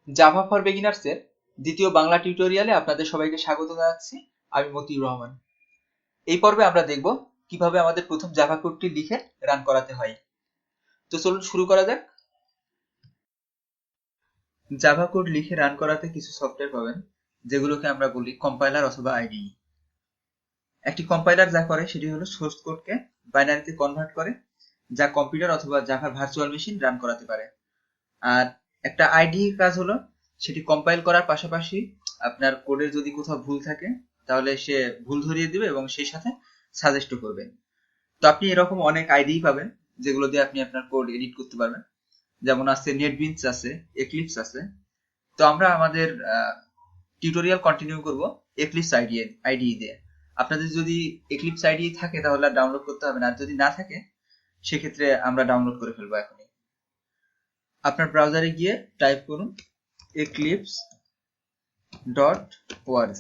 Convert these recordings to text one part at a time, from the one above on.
Java for beginners এর দ্বিতীয় বাংলা টিউটোরিয়ালে আপনাদের সবাইকে স্বাগত জানাচ্ছি। আমি মতিউর রহমান। এই পর্বে আমরা দেখব কিভাবে আমাদের প্রথম জাভা কোডটি লিখে রান করাতে হয়। তো চলুন শুরু করা যাক। জাভা কোড লিখে রান করাতে কিছু সফটওয়্যার পাবেন, যেগুলোকে আমরা বলি কম্পাইলার অথবা আইডিই। একটি কম্পাইলার যা করে সেটি হলো সোর্স কোডকে বাইনারিতে কনভার্ট করে, যা কম্পিউটার অথবা জাভার ভার্চুয়াল মেশিন রান করাতে পারে। আর একটা আইডি কাজ হলো সেটি কম্পাইল করার পাশাপাশি আপনার কোডের যদি কোথাও ভুল থাকে তাহলে সে ভুল ধরিয়ে দিবে এবং সেই সাথে সাজেস্টও করবে। তো আপনি এরকম অনেক আইডি পাবেন যেগুলো দিয়ে আপনি আপনার কোড এডিট করতে পারবেন। যেমন আছে নেটবিনস, আছে এক্লিপস আছে। তো আমরা আমাদের টিউটোরিয়াল কন্টিনিউ করব এক্লিপস আইডি দিয়ে। আপনাদের যদি এক্লিপস আইডি থাকে তাহলে ডাউনলোড করতে হবে না, আর যদি না থাকে সেক্ষেত্রে আমরা ডাউনলোড করে ফেলবো এখনই। আপনার ব্রাউজারে গিয়ে টাইপ করুন eclipse.org।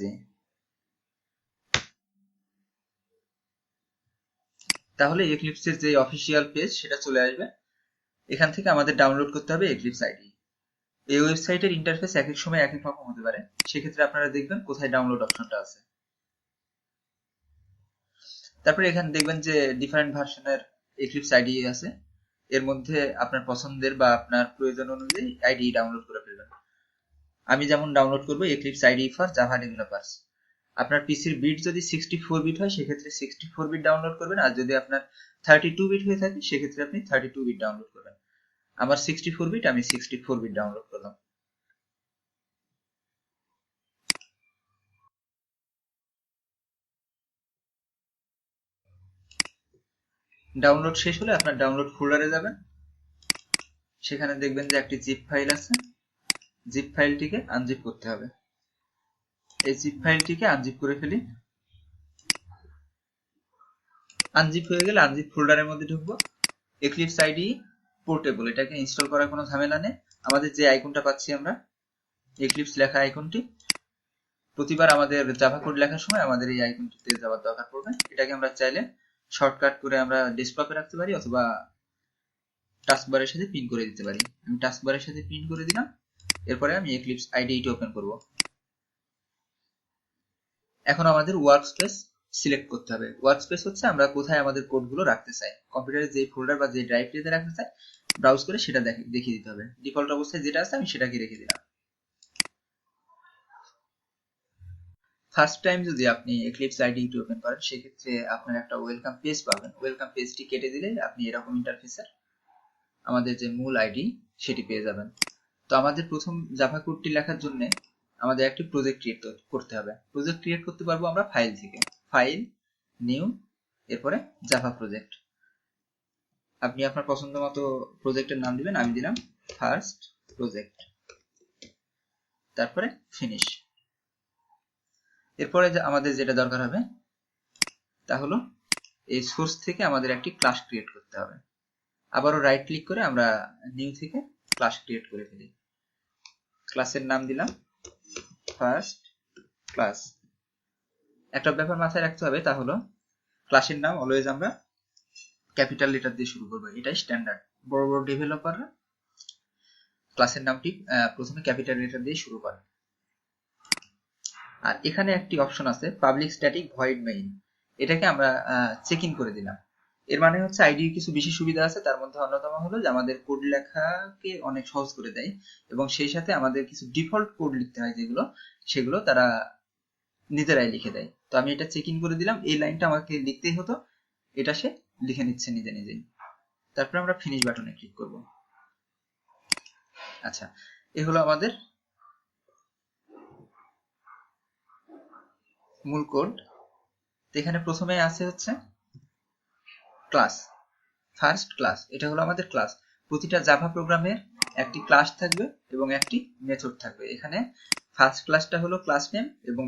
তাহলে এক্লিপসের যে অফিসিয়াল পেজ সেটা চলে আসবে। এখান থেকে আমাদের ডাউনলোড করতে হবে এক্লিপস আইডি। এই ওয়েবসাইটের ইন্টারফেস এক এক সময় এক এক রকম হতে পারে, সেক্ষেত্রে আপনারা দেখবেন কোথায় ডাউনলোড অপশনটা আছে। তারপরে এখানে দেখবেন যে ডিফারেন্ট ভার্সনের এক্লিপস আইডি আছে। এর মধ্যে আপনার পছন্দের বা আপনার প্রয়োজন অনুযায়ী আইডি ডাউনলোড করে ফেলবেন। আমি যেমন ডাউনলোড করবো eclipse ID for Java developers. আপনার পিসির বিট যদি 64 বিট হয় সেক্ষেত্রে 64 বিট ডাউনলোড করবেন, আর যদি আপনার 32 বিট হয়ে থাকে সেক্ষেত্রে আপনি 32 বিট ডাউনলোড করবেন। আমার 64 বিট, আমি 64 বিট ডাউনলোড করলাম। ডাউনলোড শেষ হলে আপনার ডাউনলোড ফোল্ডারে যাবেন। সেখানে দেখবেন যে একটি জিপ ফাইল আছে। জিপ ফাইলটিকে আনজিপ করতে হবে। এই জিপ ফাইলটিকে আনজিপ করে ফেলি। আনজিপ হয়ে গেলে আনজিপ ফোল্ডারের মধ্যে ঢুকবো। এক্লিপস আইডি পোর্টেবল, এটাকে ইনস্টল করার কোনো ঝামেলা নেই। আমাদের যে আইকনটা পাচ্ছি আমরা, এক্লিপস লেখা আইকনটি, প্রতিবার আমাদের জাভা কোড লেখার সময় আমাদের এই আইকনটিতে যাওয়ার দরকার পড়বে। এটাকে আমরা চাইলে শর্টকাট করে আমরা ডেস্কটপে রাখতে পারি অথবা টাস্কবারের সাথে পিন করে দিতে পারি। আমি টাস্কবারের সাথে পিন করে দিলাম। এরপরে আমি এক্লিপস আইডিটা ওপেন করব। এখন আমাদের ওয়ার্কস্পেস সিলেক্ট করতে হবে। ওয়ার্কস্পেস হচ্ছে আমরা কোথায় আমাদের কোডগুলো রাখতে চাই, কম্পিউটারে যে ফোল্ডার বা যে ড্রাইভটিতে রাখতে চাই, ব্রাউজ করে সেটা দেখিয়ে দিতে হবে। ডিফল্ট অবস্থায় যেটা আছে আমি সেটাকে রেখে দিলাম। ফার্স্ট টাইম যদি আপনি এক্লিপস আইডিটি ওপেন করেন সেক্ষেত্রে আপনার একটা ওয়েলকাম পেজ পাবেন। ওয়েলকাম পেজটি কেটে দিলে আপনি এরকম ইন্টারফেসের আমাদের যে মূল আইডি সেটি পেয়ে যাবেন। তো আমাদের প্রথম জাভা কোডটি লেখার জন্য আমাদের একটি প্রজেক্ট ক্রিয়েট করতে হবে। প্রজেক্ট ক্রিয়েট করতে পারবো আমরা ফাইল থেকে। ফাইল, নিউ, এরপরে জাভা প্রজেক্ট। আপনি আপনার পছন্দ মতো প্রজেক্টের নাম দিবেন। আমি দিলাম ফার্স্ট প্রজেক্ট, তারপরে ফিনিশ। এরপরে আমাদের যেটা দরকার হবে তা হলো এই সোর্স থেকে আমাদের একটি ক্লাস ক্রিয়েট করতে হবে। আবারও রাইট ক্লিক করে আমরা নিউ থেকে ক্লাস ক্রিয়েট করে ফেলি। ক্লাসের নাম দিলাম ফার্স্ট ক্লাস। একটা ব্যাপার মাথায় রাখতে হবে, তা হলো ক্লাসের নাম অলওয়েজ আমরা ক্যাপিটাল লেটার দিয়ে শুরু করবো, এটাই স্ট্যান্ডার্ড। বড় বড় ডেভেলপাররা ক্লাসের নামটি প্রথমে ক্যাপিটাল লেটার দিয়ে শুরু করে। আর এখানে একটি অপশন আছে পাবলিক স্ট্যাটিক ভয়েড মেইন, এটাকে আমরা চেক ইন করে দিলাম। এর মানে হচ্ছে আইডির কিছু বিশেষ সুবিধা আছে, তার মধ্যে অন্যতম হলো যে আমাদের কোড লেখাকে অনেক সহজ করে দেয় এবং সেই সাথে আমাদের কিছু ডিফল্ট কোড লিখতে হয় যেগুলো, সেগুলো তারা নিজেরাই লিখে দেয়। তো আমি এটা চেক ইন করে দিলাম। এই লাইনটা আমাকে লিখতেই হতো, এটা সে লিখে নিচ্ছে নিজে নিজেই। তারপরে আমরা ফিনিশ বাটনে ক্লিক করব। আচ্ছা, এ হলো আমাদের মূল কোড। এখানে প্রথমে আছে হচ্ছে ক্লাস, ফার্স্ট ক্লাস, এটা হলো আমাদের ক্লাস। প্রতিটা জাভা প্রোগ্রামের একটি ক্লাস থাকবে এবং একটি মেথড থাকবে। এখানে ফার্স্ট ক্লাসটা হলো ক্লাস নেম এবং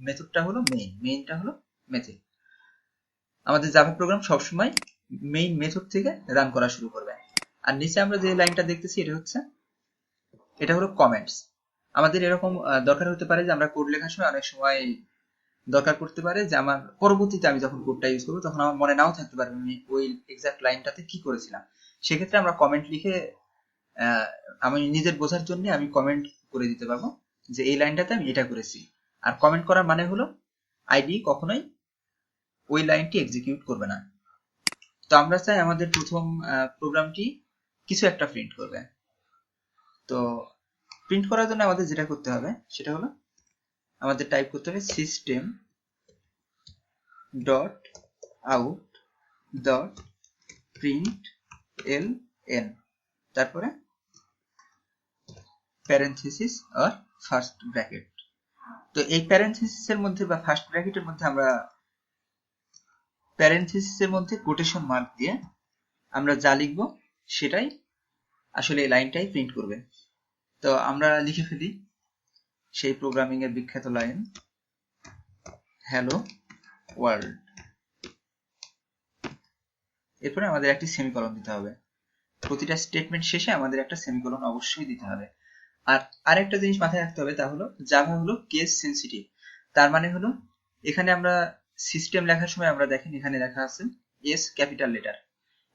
মেথডটা হলো মেইনটা হলো মেথড। আমাদের জাভা প্রোগ্রাম সবসময় মেইন মেথড থেকে রান করা শুরু করবে। আর নিচে আমরা যে লাইনটা দেখতেছি এটা হলো কমেন্টস। আমাদের এরকম দরকার হতে পারে যে আমরা কোড লেখার সময় অনেক সময় দরকার পড়তে পারে যে আমার পরবর্তীতে আমি যখন কোডটা ইউজ করবো তখন আমার মনে নাও থাকতে পারে আমি ওই এক্সাক্ট লাইনটাতে কি করেছিলাম। সেক্ষেত্রে আমরা কমেন্ট লিখে আমি নিজের বোঝার জন্য আমি কমেন্ট করে দিতে পারবো যে এই লাইনটাতে আমি এটা করেছি। আর কমেন্ট করার মানে হলো আইডি কখনোই ওই লাইনটি এক্সিকিউট করবে না। তো আমরা চাই আমাদের প্রথম প্রোগ্রামটি কিছু একটা প্রিন্ট করবে। তো প্রিন্ট করার জন্য আমাদের যেটা করতে হবে সেটা হলো আমাদের টাইপ করতে হবে system dot out dot print L N, তারপরে প্যারেনথেসিস আর ফার্স্ট ব্র্যাকেট। তো এই প্যারেনথেসিসের মধ্যে বা ফার্স্ট ব্র্যাকেটের মধ্যে আমরা প্যারেনথেসিসের মধ্যে কোটেশন মার্ক দিয়ে আমরা যা লিখবো সেটাই আসলে এই লাইনটাই প্রিন্ট করবে। তো আমরা লিখে ফেলি সেই প্রোগ্রামিং এর বিখ্যাত লাইন, হ্যালো ওয়ার্ল্ড। এরপরে আমাদের একটি সেমিকলন দিতে হবে। প্রতিটা স্টেটমেন্ট শেষে আমাদের একটা সেমিকলন অবশ্যই দিতে হবে। আর আরেকটা জিনিস মাথায় রাখতে হবে, তা হলো জাভা হলো কেস সেনসিটিভ। তার মানে হলো এখানে আমরা সিস্টেম লেখার সময় আমরা দেখেন এখানে লেখা আছে এস ক্যাপিটাল লেটার,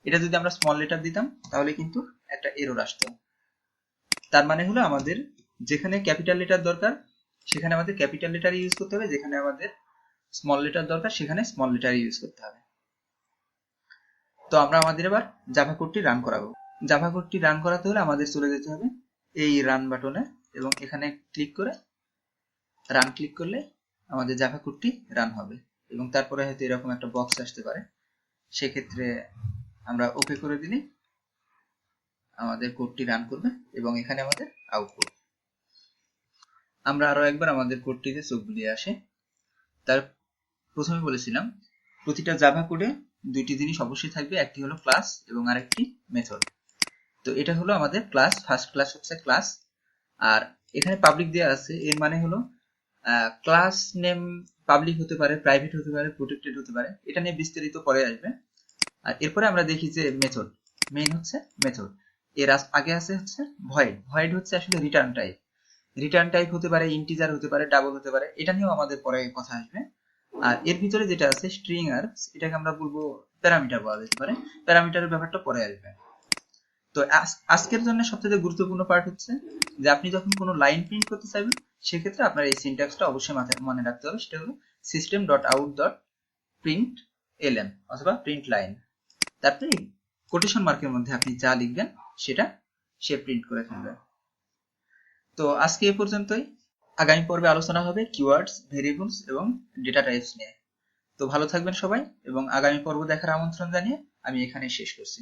এটা যদি আমরা স্মল লেটার দিতাম তাহলে কিন্তু একটা এরর আসতো। তার মানে হলো আমাদের যেখানে ক্যাপিটাল লেটার দরকার সেখানে আমাদের ক্যাপিটাল লেটার ইউজ করতে হবে, যেখানে আমাদের স্মল লেটার দরকার সেখানে স্মল লেটার ইউজ করতে হবে। তো আমরা আমাদের এবার জাভা কোডটি রান করাবো। জাভা কোডটি রান করাতে হলে আমাদের চলে যেতে হবে এই রান বাটনে এবং এখানে ক্লিক করে রান ক্লিক করলে আমাদের জাভা কোডটি রান হবে এবং তারপরে হয়তো এরকম একটা বক্স আসতে পারে, সেক্ষেত্রে আমরা ওকে করে দিলে আমাদের কোডটি রান করবে এবং এখানে আমাদের আউটপুট। আমরা আরো একবার আমাদের কোডটিতে চোখ বুলিয়ে আসে। তার প্রথমে বলেছিলাম প্রতিটা জাভা কোডে দুইটি জিনিস অবশ্যই থাকবে, একটি হলো ক্লাস এবং আরেকটি মেথড। তো এটা হলো আমাদের ক্লাস, ফার্স্ট ক্লাস হচ্ছে ক্লাস, আর এখানে পাবলিক দেওয়া আছে, এর মানে হলো ক্লাস নেম পাবলিক হতে পারে, প্রাইভেট হতে পারে, প্রোটেক্টেড হতে পারে, এটা নিয়ে বিস্তারিত পরে আসবে। আর এরপরে আমরা দেখি যে মেথড, মেইন হচ্ছে মেথড, এর আগে আছে হচ্ছে ভয়েড। ভয়েড হচ্ছে আসলে রিটার্ন টাইপ, রিটার্ন টাইপ হতে পারে ইন্টিজার হতে পারে, ডাবল হতে পারে, এটা নিয়েও আমাদের পরে কথা আসবে। আর এর ভিতরে যেটা আছে স্ট্রিং আর্গস, এটাকে আমরা বলবো প্যারামিটার বলা যেতে পারে, প্যারামিটারের ব্যাপারটা পরে আসবে। তো আজকের জন্য সবচেয়ে গুরুত্বপূর্ণ পার্ট হচ্ছে যে আপনি যখন কোনো লাইন প্রিন্ট করতে চাইবেন সেক্ষেত্রে আপনার এই সিনট্যাক্সটা অবশ্যই মাথায় মনে রাখতে হবে, সেটা হলো system dot out dot print L অথবা প্রিন্ট লাইন। তারপরে কোটেশন মার্কের মধ্যে আপনি যা লিখবেন সেটা সে প্রিন্ট করে ফেলবে। তো আজকে এ পর্যন্তই। আগামী পর্বে আলোচনা হবে কিওয়ার্ডস, ভেরিয়েবলস এবং ডেটা টাইপস নিয়ে। তো ভালো থাকবেন সবাই এবং আগামী পর্ব দেখার আমন্ত্রণ জানিয়ে আমি এখানে শেষ করছি।